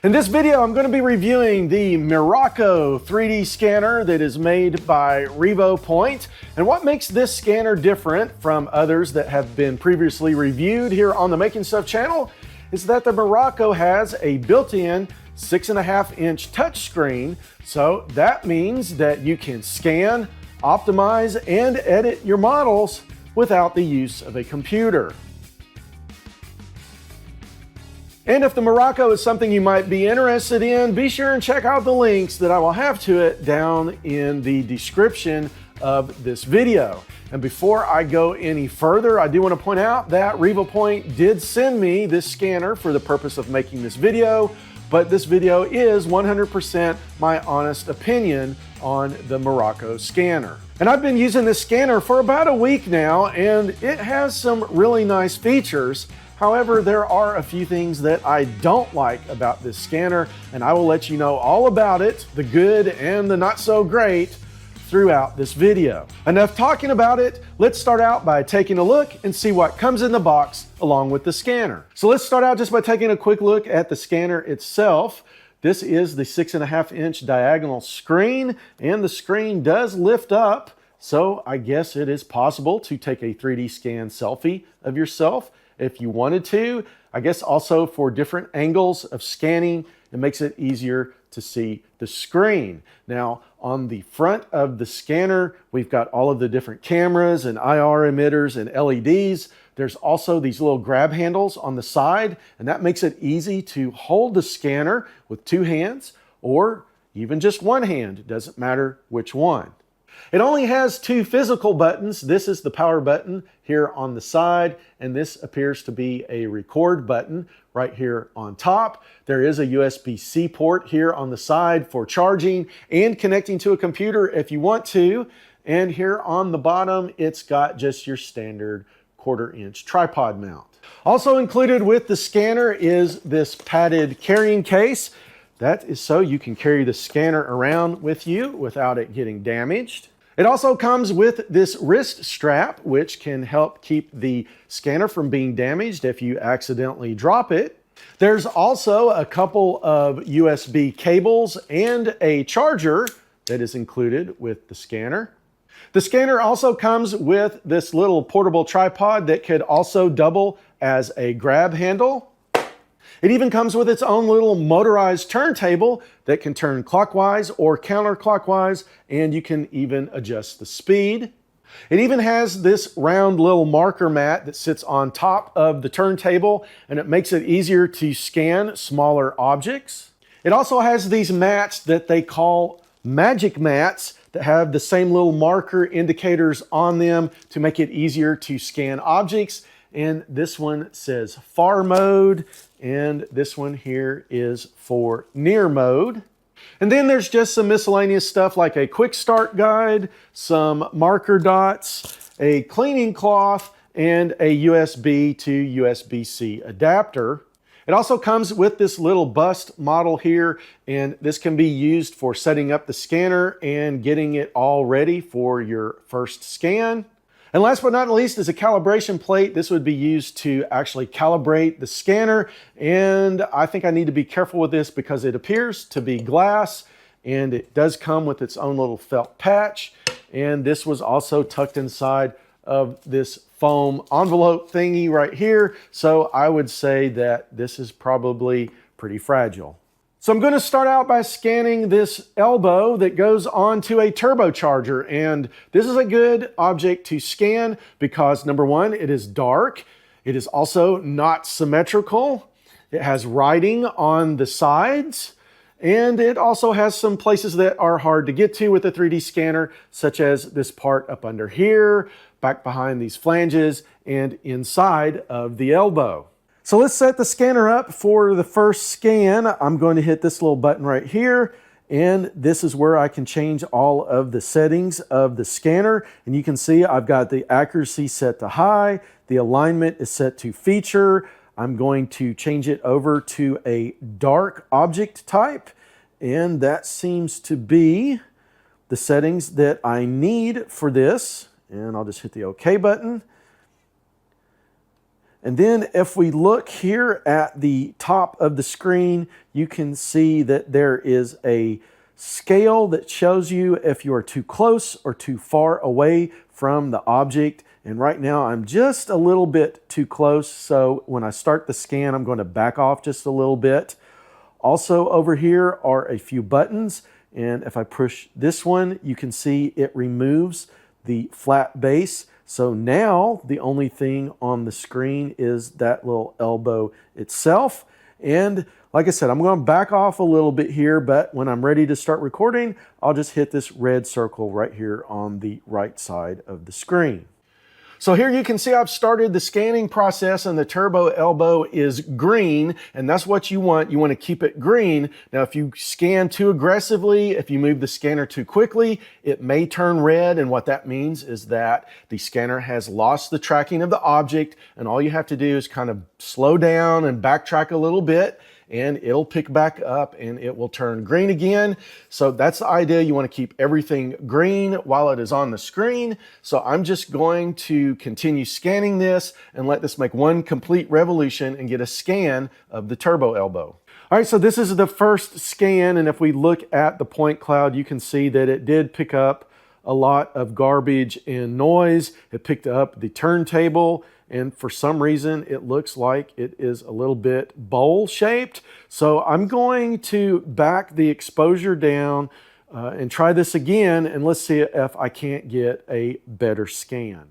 In this video, I'm going to be reviewing the Miraco 3D scanner that is made by Revopoint. And what makes this scanner different from others that have been previously reviewed here on the Making Stuff channel is that the Miraco has a built-in 6.5-inch touchscreen. So that means that you can scan, optimize, and edit your models without the use of a computer. And if the Miraco is something you might be interested in, be sure and check out the links that I will have to it down in the description of this video. And before I go any further, I do want to point out that Revopoint did send me this scanner for the purpose of making this video, but this video is 100% my honest opinion on the Miraco scanner. And I've been using this scanner for about a week now, and it has some really nice features. However, there are a few things that I don't like about this scanner, and I will let you know all about it, the good and the not so great, throughout this video. Enough talking about it, let's start out by taking a look and see what comes in the box along with the scanner. So let's start out just by taking a quick look at the scanner itself. This is the 6.5-inch diagonal screen, and the screen does lift up, so I guess it is possible to take a 3D scan selfie of yourself if you wanted to. I guess also for different angles of scanning, it makes it easier to see the screen. Now, on the front of the scanner, we've got all of the different cameras and IR emitters and LEDs. There's also these little grab handles on the side, and that makes it easy to hold the scanner with two hands or even just one hand. It doesn't matter which one. It only has two physical buttons. This is the power button here on the side, and this appears to be a record button right here on top. There is a USB-C port here on the side for charging and connecting to a computer if you want to. And here on the bottom, it's got just your standard 1/4-inch tripod mount. Also included with the scanner is this padded carrying case. That is so you can carry the scanner around with you without it getting damaged. It also comes with this wrist strap, which can help keep the scanner from being damaged if you accidentally drop it. There's also a couple of USB cables and a charger that is included with the scanner. The scanner also comes with this little portable tripod that could also double as a grab handle. It even comes with its own little motorized turntable that can turn clockwise or counterclockwise, and you can even adjust the speed. It even has this round little marker mat that sits on top of the turntable, and it makes it easier to scan smaller objects. It also has these mats that they call magic mats that have the same little marker indicators on them to make it easier to scan objects. And this one says far mode, and this one here is for near mode. And then there's just some miscellaneous stuff like a quick start guide, some marker dots, a cleaning cloth, and a USB to USB-C adapter. It also comes with this little bust model here, and this can be used for setting up the scanner and getting it all ready for your first scan. And last but not least is a calibration plate. This would be used to actually calibrate the scanner. And I think I need to be careful with this because it appears to be glass, and it does come with its own little felt patch. And this was also tucked inside of this foam envelope thingy right here. So I would say that this is probably pretty fragile. So I'm going to start out by scanning this elbow that goes onto a turbocharger, and this is a good object to scan because number one, it is dark. It is also not symmetrical. It has writing on the sides, and it also has some places that are hard to get to with a 3D scanner, such as this part up under here, back behind these flanges, and inside of the elbow. So let's set the scanner up for the first scan. I'm going to hit this little button right here, and this is where I can change all of the settings of the scanner. And you can see I've got the accuracy set to high, the alignment is set to feature. I'm going to change it over to a dark object type, and that seems to be the settings that I need for this. And I'll just hit the OK button. And then if we look here at the top of the screen, you can see that there is a scale that shows you if you are too close or too far away from the object. And right now I'm just a little bit too close. So when I start the scan, I'm going to back off just a little bit. Also over here are a few buttons. And if I push this one, you can see it removes the flat base. So now the only thing on the screen is that little elbow itself. And like I said, I'm going to back off a little bit here, but when I'm ready to start recording, I'll just hit this red circle right here on the right side of the screen. So here you can see I've started the scanning process and the turbo elbow is green, and that's what you want. You want to keep it green. Now, if you scan too aggressively, if you move the scanner too quickly, it may turn red, and what that means is that the scanner has lost the tracking of the object, and all you have to do is kind of slow down and backtrack a little bit, and it'll pick back up and it will turn green again. So that's the idea. You want to keep everything green while it is on the screen. So I'm just going to continue scanning this and let this make one complete revolution and get a scan of the turbo elbow. All right, so this is the first scan, and if we look at the point cloud, you can see that it did pick up a lot of garbage and noise. It picked up the turntable, and for some reason it looks like it is a little bit bowl shaped. So I'm going to back the exposure down and try this again, and let's see if I can't get a better scan.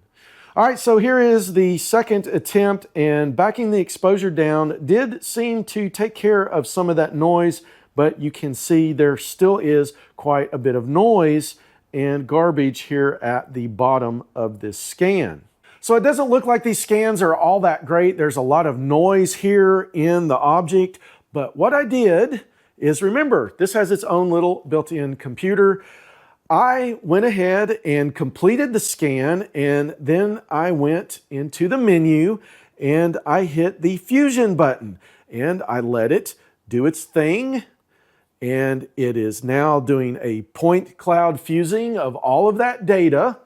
All right, so here is the second attempt, and backing the exposure down did seem to take care of some of that noise, but you can see there still is quite a bit of noise and garbage here at the bottom of this scan. So it doesn't look like these scans are all that great. There's a lot of noise here in the object, but what I did is, remember, this has its own little built-in computer. I went ahead and completed the scan, and then I went into the menu and I hit the fusion button and I let it do its thing. And it is now doing a point cloud fusing of all of that data.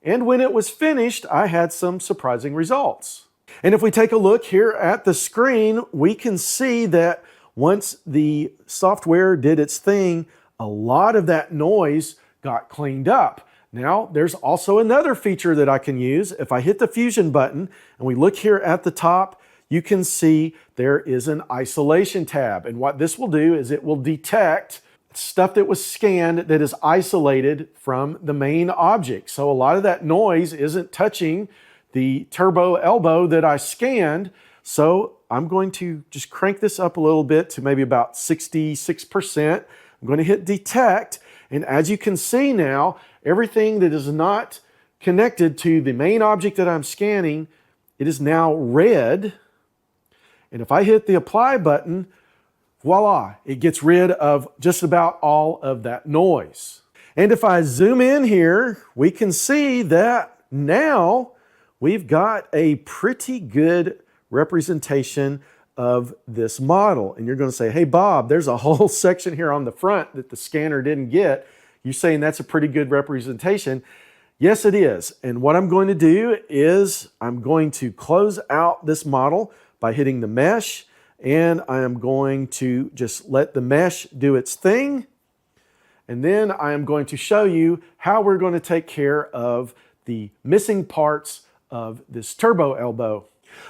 And when it was finished, I had some surprising results. And if we take a look here at the screen, we can see that once the software did its thing, a lot of that noise got cleaned up. Now, there's also another feature that I can use. If I hit the fusion button and we look here at the top, you can see there is an isolation tab. And what this will do is it will detect stuff that was scanned that is isolated from the main object. So a lot of that noise isn't touching the turbo elbow that I scanned. So I'm going to just crank this up a little bit to maybe about 66%. I'm going to hit detect. And as you can see now, everything that is not connected to the main object that I'm scanning, it is now red. And if I hit the apply button, voila, it gets rid of just about all of that noise. And if I zoom in here, we can see that now we've got a pretty good representation of this model. And you're going to say, hey, Bob, there's a whole section here on the front that the scanner didn't get. You're saying that's a pretty good representation. Yes, it is. And what I'm going to do is I'm going to close out this model by hitting the mesh, and I am going to just let the mesh do its thing. And then I am going to show you how we're going to take care of the missing parts of this turbo elbow.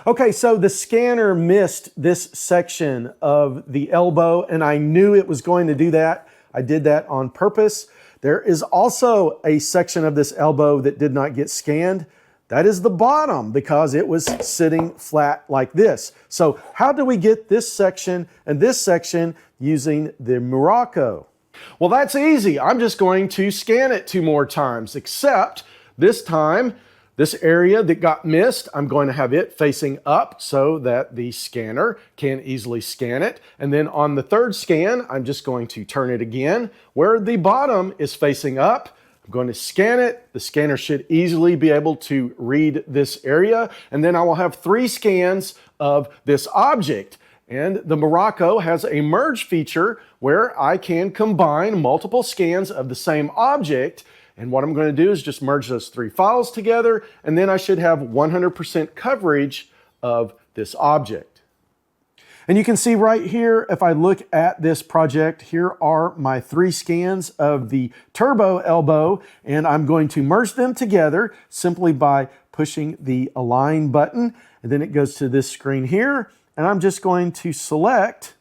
Okay, so the scanner missed this section of the elbow, and I knew it was going to do that. I did that on purpose. There is also a section of this elbow that did not get scanned. That is the bottom, because it was sitting flat like this. So how do we get this section and this section using the Miraco? Well, that's easy. I'm just going to scan it 2 more times, except this time, this area that got missed, I'm going to have it facing up so that the scanner can easily scan it. And then on the 3rd scan, I'm just going to turn it again where the bottom is facing up. I'm going to scan it. The scanner should easily be able to read this area. And then I will have 3 scans of this object. And the Miraco has a merge feature where I can combine multiple scans of the same object. And what I'm going to do is just merge those 3 files together, and then I should have 100% coverage of this object. And you can see right here, if I look at this project, here are my 3 scans of the turbo elbow, and I'm going to merge them together simply by pushing the align button. And then it goes to this screen here, and I'm just going to select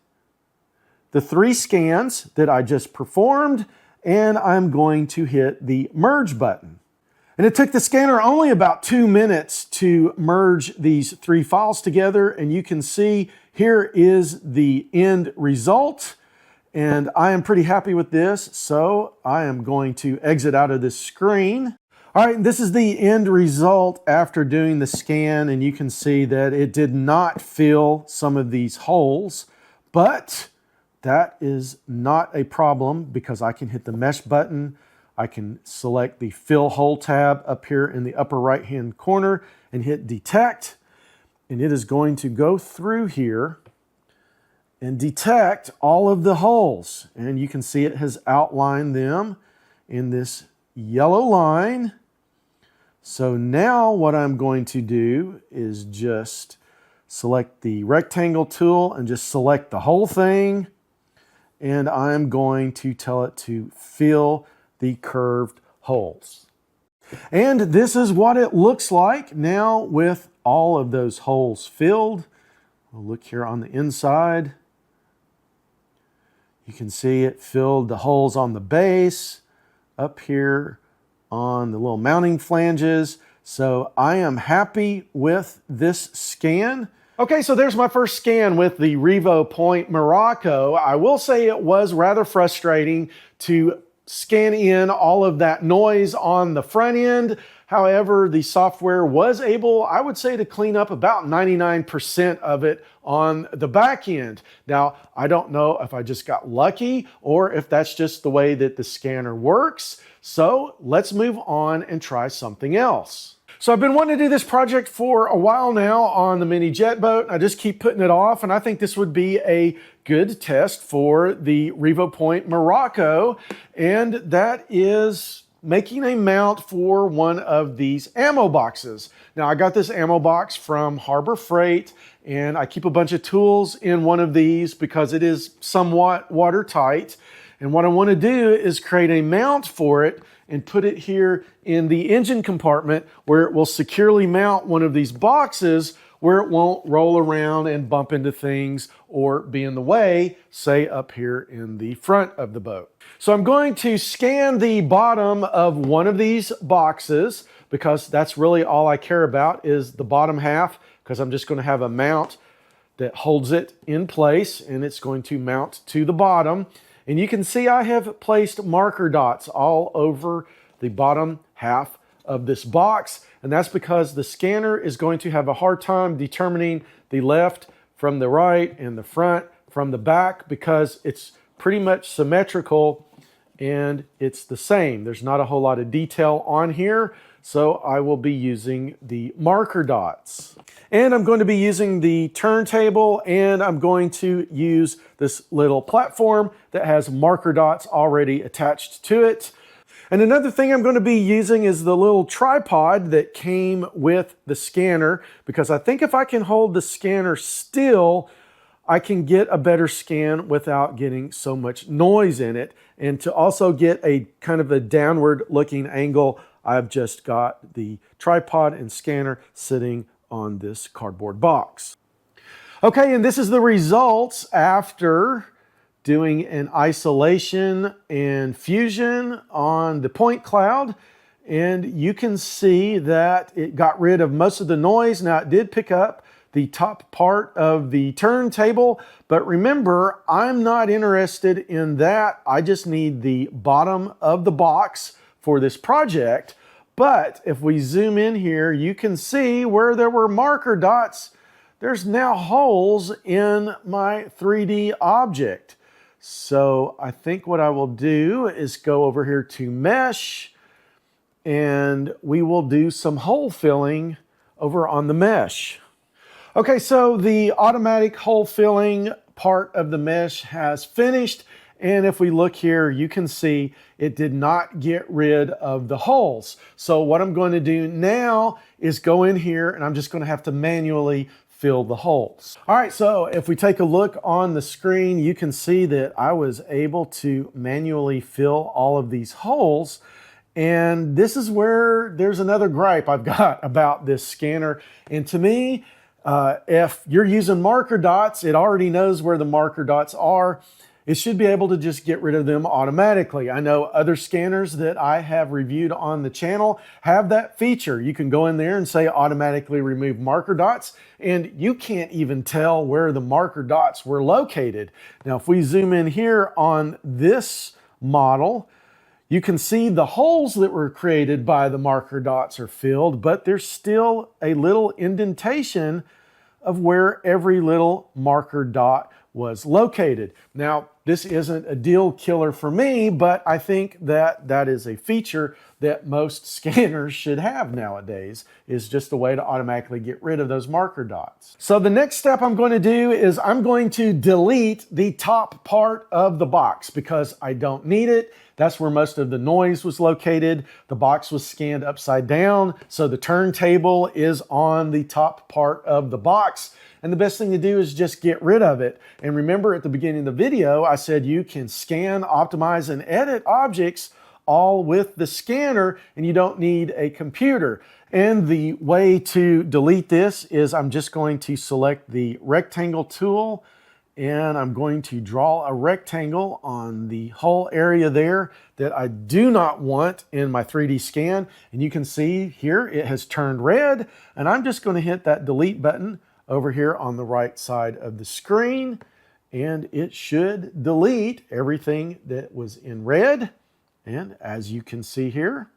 the 3 scans that I just performed, and I'm going to hit the merge button. And it took the scanner only about 2 minutes to merge these 3 files together, and you can see here is the end result. And I am pretty happy with this, so I am going to exit out of this screen. All right, this is the end result after doing the scan, and you can see that it did not fill some of these holes, but that is not a problem because I can hit the mesh button. I can select the fill hole tab up here in the upper right hand corner and hit detect, and it is going to go through here and detect all of the holes, and you can see it has outlined them in this yellow line. So now what I'm going to do is just select the rectangle tool and just select the whole thing, and I'm going to tell it to fill the curved holes. And this is what it looks like now with all of those holes filled. We'll look here on the inside. You can see it filled the holes on the base, up here on the little mounting flanges. So I am happy with this scan. Okay, so there's my first scan with the Revopoint Miraco. I will say it was rather frustrating to scan in all of that noise on the front end. However, the software was able, I would say, to clean up about 99% of it on the back end. Now, I don't know if I just got lucky or if that's just the way that the scanner works. So let's move on and try something else. So I've been wanting to do this project for a while now on the mini jet boat. I just keep putting it off, and I think this would be a good test for the Revopoint Miraco, and that is making a mount for one of these ammo boxes. Now, I got this ammo box from Harbor Freight, and I keep a bunch of tools in one of these because it is somewhat watertight. And what I want to do is create a mount for it and put it here in the engine compartment where it will securely mount one of these boxes where it won't roll around and bump into things or be in the way, say up here in the front of the boat. So I'm going to scan the bottom of one of these boxes because that's really all I care about is the bottom half, because I'm just going to have a mount that holds it in place and it's going to mount to the bottom. And you can see I have placed marker dots all over the bottom half of this box. And that's because the scanner is going to have a hard time determining the left from the right and the front from the back because it's pretty much symmetrical and it's the same. There's not a whole lot of detail on here. So I will be using the marker dots. And I'm going to be using the turntable, and I'm going to use this little platform that has marker dots already attached to it. And another thing I'm going to be using is the little tripod that came with the scanner, because I think if I can hold the scanner still, I can get a better scan without getting so much noise in it. And to also get a kind of a downward looking angle, I've just got the tripod and scanner sitting on this cardboard box. Okay, and this is the results after doing an isolation and fusion on the point cloud. And you can see that it got rid of most of the noise. Now, it did pick up the top part of the turntable, but remember, I'm not interested in that. I just need the bottom of the box for this project. But if we zoom in here, you can see where there were marker dots, there's now holes in my 3D object. So I think what I will do is go over here to mesh, and we will do some hole filling over on the mesh. Okay, so the automatic hole filling part of the mesh has finished. And if we look here, you can see it did not get rid of the holes. So what I'm going to do now is go in here and I'm just going to have to manually fill the holes. All right, so if we take a look on the screen, you can see that I was able to manually fill all of these holes. And this is where there's another gripe I've got about this scanner. And to me, if you're using marker dots, it already knows where the marker dots are. It should be able to just get rid of them automatically. I know other scanners that I have reviewed on the channel have that feature. You can go in there and say automatically remove marker dots, and you can't even tell where the marker dots were located. Now, if we zoom in here on this model, you can see the holes that were created by the marker dots are filled, but there's still a little indentation of where every little marker dot was located. Now, this isn't a deal killer for me, but I think that that is a feature that most scanners should have nowadays, is just a way to automatically get rid of those marker dots. So the next step I'm going to do is I'm going to delete the top part of the box because I don't need it. That's where most of the noise was located. The box was scanned upside down, so the turntable is on the top part of the box. And the best thing to do is just get rid of it. And remember, at the beginning of the video, I said you can scan, optimize, and edit objects all with the scanner, and you don't need a computer. And the way to delete this is I'm just going to select the rectangle tool, and I'm going to draw a rectangle on the whole area there that I do not want in my 3D scan. And you can see here it has turned red, and I'm just going to hit that delete button over here on the right side of the screen, and it should delete everything that was in red. And as you can see here,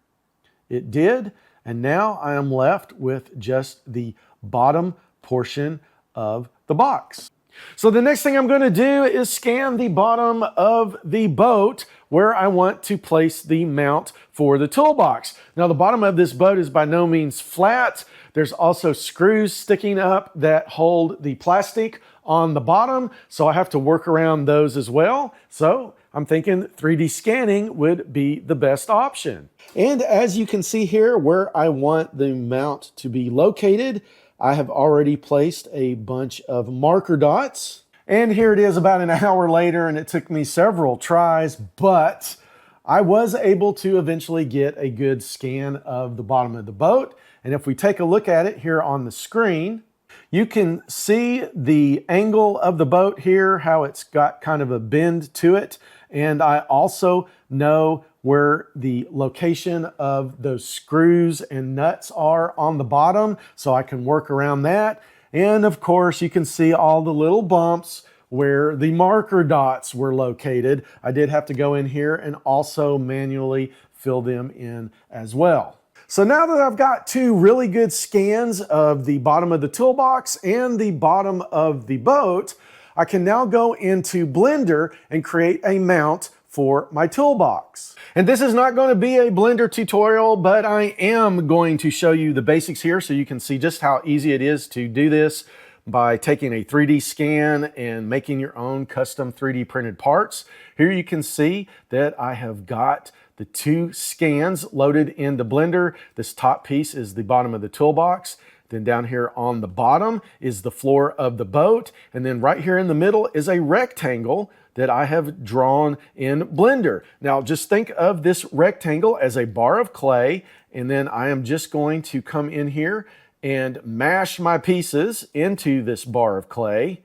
it did. And now I am left with just the bottom portion of the box. So the next thing I'm going to do is scan the bottom of the boat where I want to place the mount for the toolbox. Now, the bottom of this boat is by no means flat. There's also screws sticking up that hold the plastic on the bottom, so I have to work around those as well. So I'm thinking 3D scanning would be the best option. And as you can see here where I want the mount to be located, I have already placed a bunch of marker dots. And here it is about an hour later, and it took me several tries, but I was able to eventually get a good scan of the bottom of the boat. And if we take a look at it here on the screen, you can see the angle of the boat here, how it's got kind of a bend to it. And I also know where the location of those screws and nuts are on the bottom, so I can work around that. And of course, you can see all the little bumps where the marker dots were located. I did have to go in here and also manually fill them in as well. So now that I've got two really good scans of the bottom of the toolbox and the bottom of the boat, I can now go into Blender and create a mount for my toolbox. And this is not going to be a Blender tutorial, but I am going to show you the basics here so you can see just how easy it is to do this by taking a 3D scan and making your own custom 3D printed parts. Here you can see that I have got the two scans loaded into Blender. This top piece is the bottom of the toolbox. Then down here on the bottom is the floor of the boat. And then right here in the middle is a rectangle that I have drawn in Blender. Now just think of this rectangle as a bar of clay, and then I am just going to come in here and mash my pieces into this bar of clay.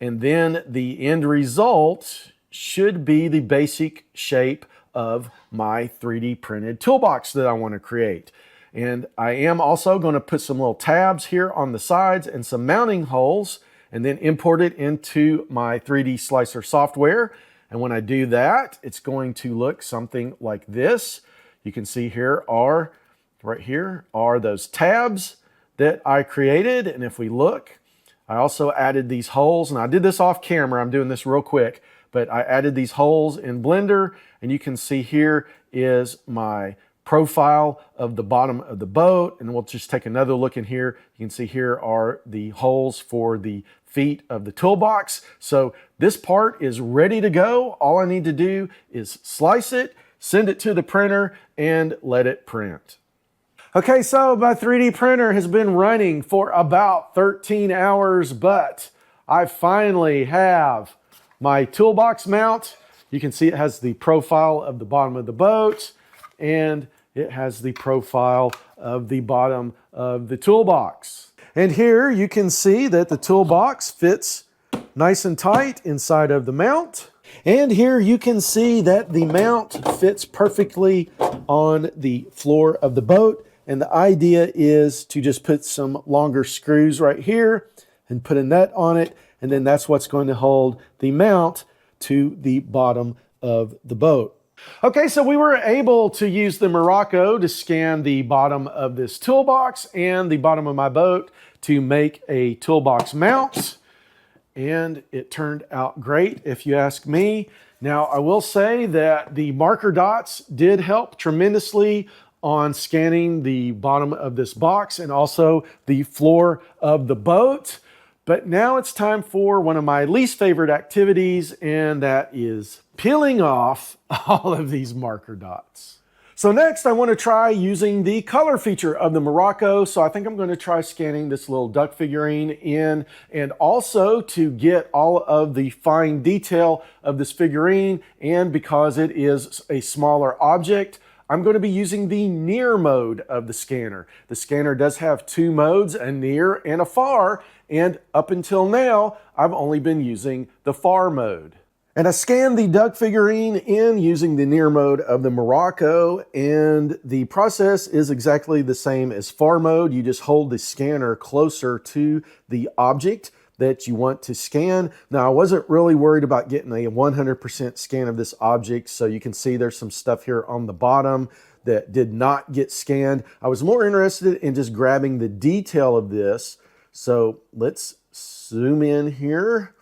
And then the end result should be the basic shape of my 3D printed toolbox that I want to create. And I am also going to put some little tabs here on the sides and some mounting holes, and then import it into my 3D Slicer software. And when I do that, it's going to look something like this. You can see here are, right here, are those tabs that I created. And if we look, I also added these holes, and I did this off camera. I'm doing this real quick, but I added these holes in Blender, and you can see here is my profile of the bottom of the boat. And we'll just take another look in here. You can see here are the holes for the feet of the toolbox. So this part is ready to go. All I need to do is slice it, send it to the printer, and let it print. Okay, so my 3D printer has been running for about 13 hours, but I finally have my toolbox mount. You can see it has the profile of the bottom of the boat, and it has the profile of the bottom of the toolbox. And here you can see that the toolbox fits nice and tight inside of the mount. And here you can see that the mount fits perfectly on the floor of the boat. And the idea is to just put some longer screws right here and put a nut on it. And then that's what's going to hold the mount to the bottom of the boat. Okay, so we were able to use the Miraco to scan the bottom of this toolbox and the bottom of my boat to make a toolbox mount. And it turned out great, if you ask me. Now, I will say that the marker dots did help tremendously on scanning the bottom of this box and also the floor of the boat. But now it's time for one of my least favorite activities, and that is peeling off all of these marker dots. So next, I want to try using the color feature of the Miraco. So I think I'm going to try scanning this little duck figurine in, and also to get all of the fine detail of this figurine. And because it is a smaller object, I'm going to be using the near mode of the scanner. The scanner does have two modes, a near and a far, and up until now, I've only been using the far mode. And I scanned the duck figurine in using the near mode of the Miraco, and the process is exactly the same as far mode. You just hold the scanner closer to the object that you want to scan. Now, I wasn't really worried about getting a 100% scan of this object, so you can see there's some stuff here on the bottom that did not get scanned. I was more interested in just grabbing the detail of this. So let's zoom in here.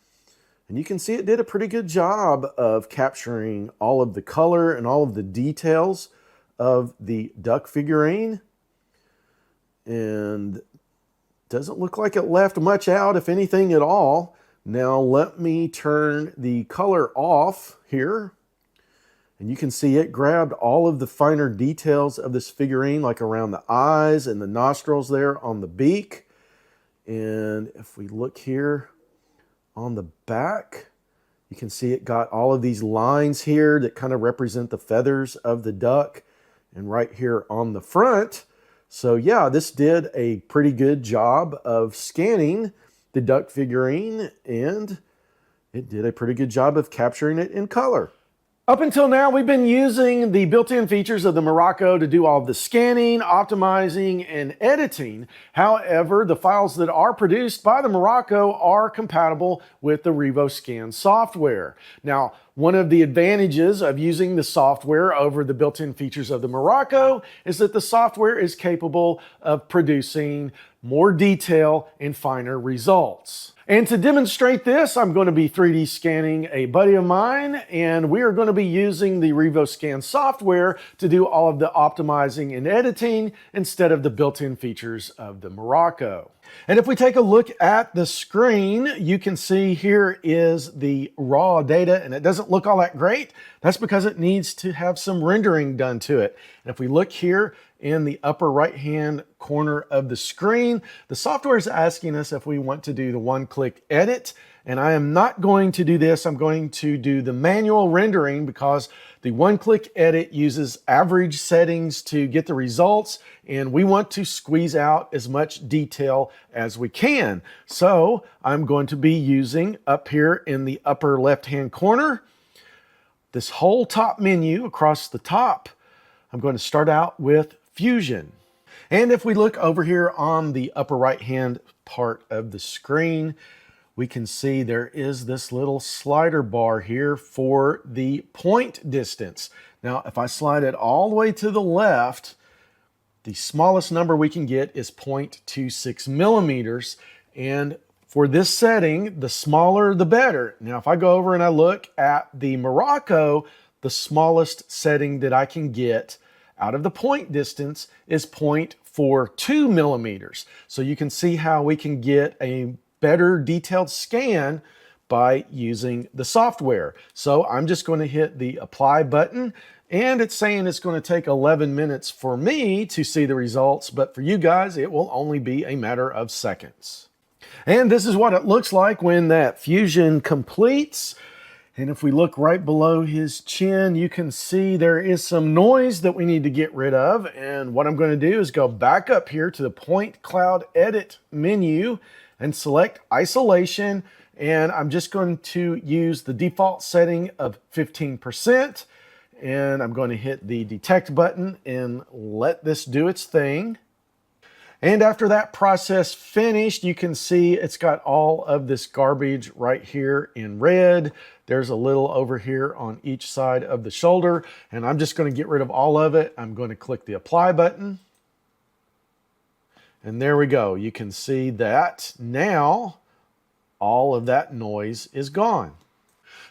And you can see it did a pretty good job of capturing all of the color and all of the details of the duck figurine. And doesn't look like it left much out, if anything at all. Now let me turn the color off here. And you can see it grabbed all of the finer details of this figurine, like around the eyes and the nostrils there on the beak. And if we look here on the back, you can see it got all of these lines here that kind of represent the feathers of the duck, and right here on the front. So yeah, this did a pretty good job of scanning the duck figurine, and it did a pretty good job of capturing it in color. Up until now, we've been using the built-in features of the Miraco to do all of the scanning, optimizing, and editing. However, the files that are produced by the Miraco are compatible with the revoscan software. Now, one of the advantages of using the software over the built-in features of the Miraco is that the software is capable of producing more detail and finer results. And to demonstrate this, I'm going to be 3D scanning a buddy of mine, and we are going to be using the revoscan software to do all of the optimizing and editing instead of the built-in features of the Miraco. And if we take a look at the screen, you can see here is the raw data, and it doesn't look all that great. That's because it needs to have some rendering done to it. And if we look here in the upper right-hand corner of the screen, the software is asking us if we want to do the one-click edit. And I am not going to do this. I'm going to do the manual rendering because the one-click edit uses average settings to get the results, and we want to squeeze out as much detail as we can. So I'm going to be using up here in the upper left-hand corner, this whole top menu across the top. I'm going to start out with Fusion. And if we look over here on the upper right-hand part of the screen, we can see there is this little slider bar here for the point distance. Now, if I slide it all the way to the left, the smallest number we can get is 0.26 millimeters. And for this setting, the smaller the better. Now, if I go over and I look at the Miraco, the smallest setting that I can get out of the point distance is 0.42 millimeters. So you can see how we can get a better detailed scan by using the software. So I'm just going to hit the apply button, and it's saying it's going to take 11 minutes for me to see the results, but for you guys, it will only be a matter of seconds. And this is what it looks like when that fusion completes. And if we look right below his chin, you can see there is some noise that we need to get rid of. And what I'm going to do is go back up here to the Point Cloud Edit menu and select Isolation. And I'm just going to use the default setting of 15%. And I'm going to hit the Detect button and let this do its thing. And after that process finished, you can see it's got all of this garbage right here in red. There's a little over here on each side of the shoulder, and I'm just going to get rid of all of it. I'm going to click the apply button. And there we go. You can see that now all of that noise is gone.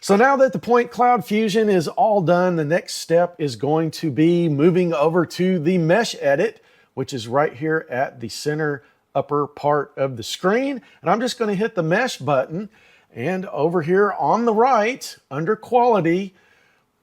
So now that the Point Cloud Fusion is all done, the next step is going to be moving over to the Mesh Edit, which is right here at the center upper part of the screen. And I'm just going to hit the Mesh button. And over here on the right, under Quality,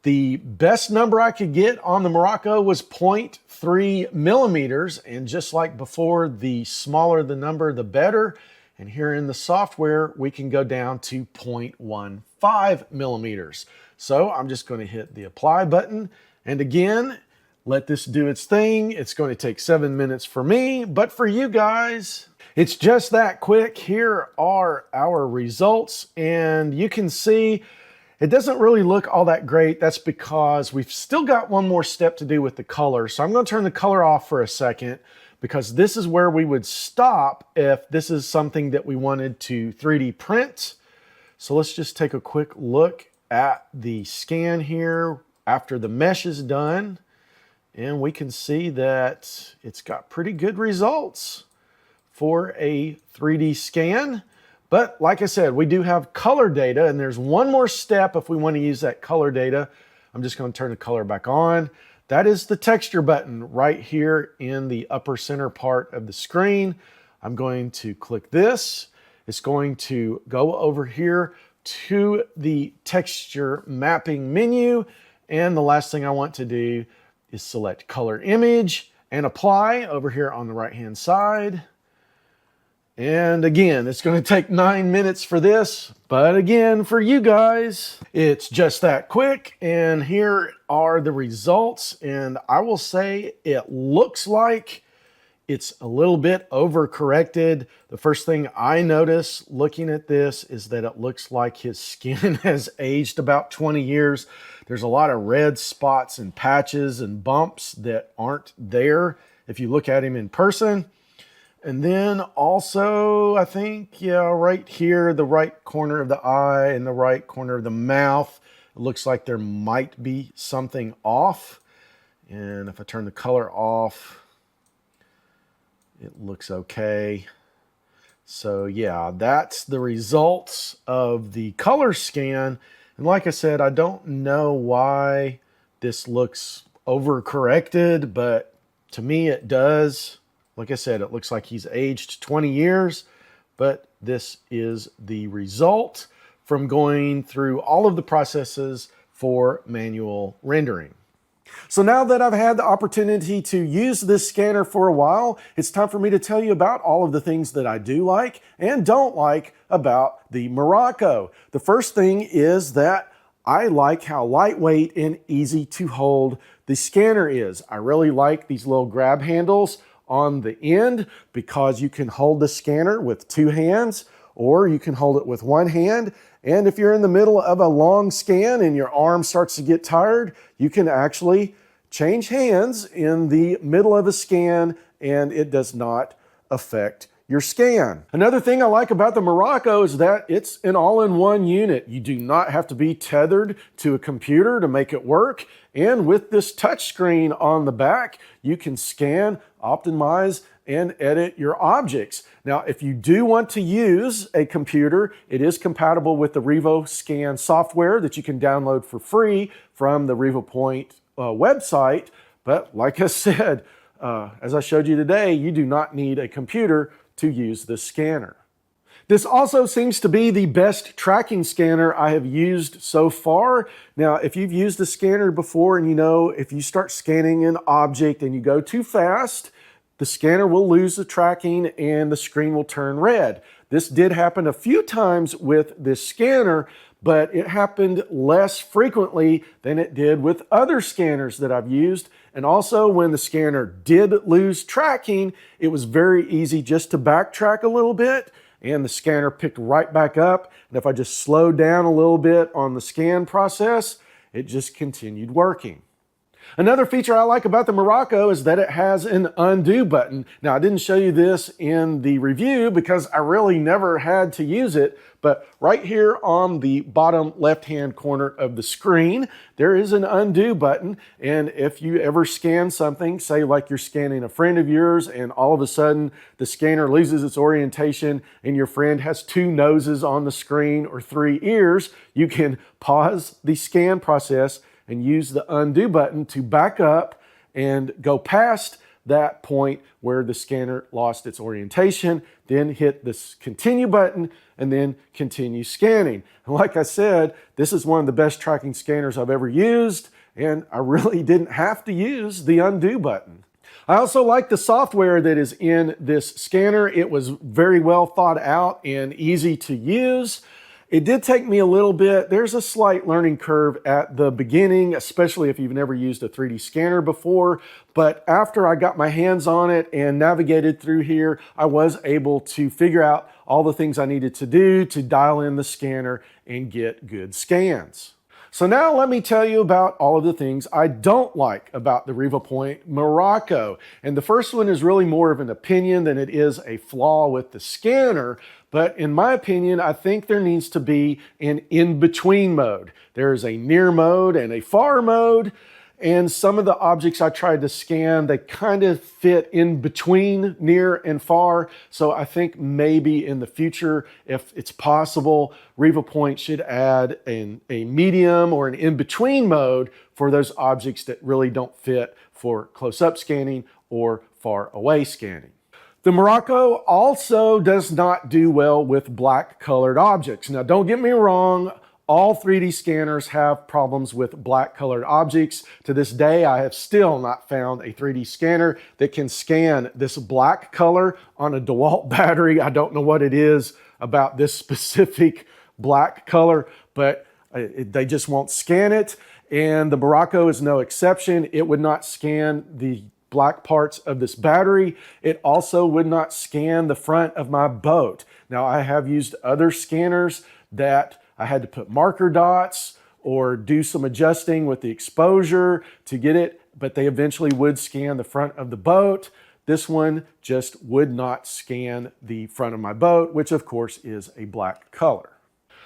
the best number I could get on the Miraco was 0.3 millimeters. And just like before, the smaller the number, the better. And here in the software, we can go down to 0.15 millimeters. So I'm just going to hit the Apply button. And again, let this do its thing. It's going to take 7 minutes for me, but for you guys, it's just that quick. Here are our results, and you can see it doesn't really look all that great. That's because we've still got one more step to do with the color. So I'm going to turn the color off for a second, because this is where we would stop if this is something that we wanted to 3D print. So let's just take a quick look at the scan here after the mesh is done. And we can see that it's got pretty good results for a 3D scan. But like I said, we do have color data, and there's one more step if we want to use that color data. I'm just going to turn the color back on. That is the texture button right here in the upper center part of the screen. I'm going to click this. It's going to go over here to the texture mapping menu. And the last thing I want to do is select color image and apply over here on the right hand side. And again, it's going to take 9 minutes for this, but again, for you guys, it's just that quick. And here are the results. And I will say it looks like it's a little bit overcorrected. The first thing I notice looking at this is that it looks like his skin has aged about 20 years. There's a lot of red spots and patches and bumps that aren't there if you look at him in person. And then also, I think, yeah, right here, the right corner of the eye and the right corner of the mouth, it looks like there might be something off. And if I turn the color off, it looks okay. So yeah, that's the results of the color scan. And like I said, I don't know why this looks overcorrected, but to me it does. Like I said, it looks like he's aged 20 years, but this is the result from going through all of the processes for manual rendering. So now that I've had the opportunity to use this scanner for a while, it's time for me to tell you about all of the things that I do like and don't like about the Miraco. The first thing is that I like how lightweight and easy to hold the scanner is. I really like these little grab handles on the end because you can hold the scanner with 2 hands, or you can hold it with 1 hand. And if you're in the middle of a long scan and your arm starts to get tired, you can actually change hands in the middle of a scan and it does not affect your scan. Another thing I like about the Miraco is that it's an all-in-one unit. You do not have to be tethered to a computer to make it work. And with this touchscreen on the back, you can scan, optimize, and edit your objects. Now, if you do want to use a computer, it is compatible with the revoscan software that you can download for free from the Revopoint website. But like I said, as I showed you today, you do not need a computer to use this scanner. This also seems to be the best tracking scanner I have used so far. Now, if you've used a scanner before and you know if you start scanning an object and you go too fast, the scanner will lose the tracking and the screen will turn red. This did happen a few times with this scanner, but it happened less frequently than it did with other scanners that I've used. And also when the scanner did lose tracking, it was very easy just to backtrack a little bit and the scanner picked right back up. And if I just slowed down a little bit on the scan process, it just continued working. Another feature I like about the Miraco is that it has an undo button. Now, I didn't show you this in the review because I really never had to use it, but right here on the bottom left-hand corner of the screen, there is an undo button. And if you ever scan something, say like you're scanning a friend of yours and all of a sudden the scanner loses its orientation and your friend has 2 noses on the screen or 3 ears, you can pause the scan process and use the undo button to back up and go past that point where the scanner lost its orientation, then hit this continue button and then continue scanning. And like I said, this is one of the best tracking scanners I've ever used, and I really didn't have to use the undo button. I also like the software that is in this scanner. It was very well thought out and easy to use. It did take me a little bit. There's a slight learning curve at the beginning, especially if you've never used a 3D scanner before. But after I got my hands on it and navigated through here, I was able to figure out all the things I needed to do to dial in the scanner and get good scans. So now let me tell you about all of the things I don't like about the Revopoint Miraco. And the first one is really more of an opinion than it is a flaw with the scanner. But in my opinion, I think there needs to be an in-between mode. There is a near mode and a far mode. And some of the objects I tried to scan, they kind of fit in between near and far. So I think maybe in the future, if it's possible, Revopoint should add a medium or an in-between mode for those objects that really don't fit for close-up scanning or far away scanning. The Miraco also does not do well with black colored objects. Now, don't get me wrong. All 3D scanners have problems with black colored objects. To this day, I have still not found a 3D scanner that can scan this black color on a DeWalt battery. I don't know what it is about this specific black color, but they just won't scan it. And the Miraco is no exception. It would not scan the black parts of this battery. It also would not scan the front of my boat. Now, I have used other scanners that I had to put marker dots or do some adjusting with the exposure to get it, but they eventually would scan the front of the boat. This one just would not scan the front of my boat, which of course is a black color.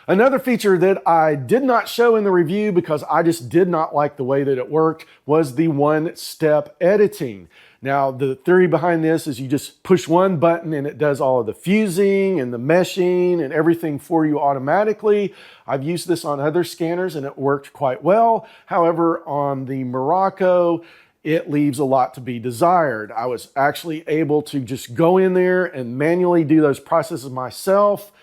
Another feature that I did not show in the review because I just did not like the way that it worked was the one-step editing. Now, the theory behind this is you just push one button and it does all of the fusing and the meshing and everything for you automatically. I've used this on other scanners and it worked quite well. However, on the Miraco, it leaves a lot to be desired. I was actually able to just go in there and manually do those processes myself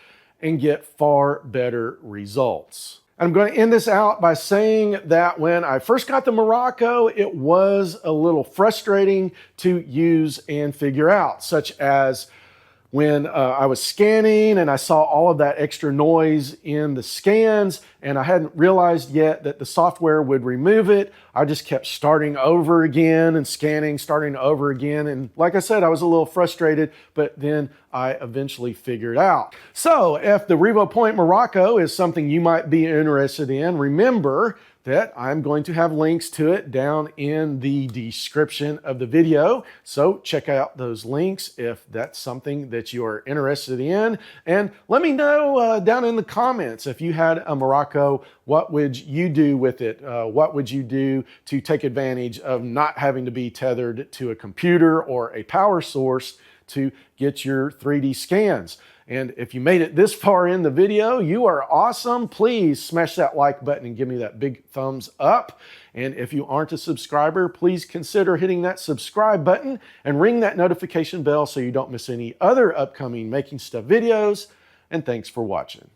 and get far better results. I'm going to end this out by saying that when I first got the Miraco, it was a little frustrating to use and figure out, such as when I was scanning and I saw all of that extra noise in the scans and I hadn't realized yet that the software would remove it. I just kept starting over again and scanning, starting over again. And like I said, I was a little frustrated, but then I eventually figured out. So if the Revopoint Miraco is something you might be interested in, remember that I'm going to have links to it down in the description of the video. So check out those links if that's something that you are interested in. And let me know down in the comments if you had a Miraco, what would you do with it? What would you do to take advantage of not having to be tethered to a computer or a power source to get your 3D scans? And if you made it this far in the video, you are awesome. Please smash that like button and give me that big thumbs up. And if you aren't a subscriber, please consider hitting that subscribe button and ring that notification bell so you don't miss any other upcoming Making Stuff videos. and thanks for watching.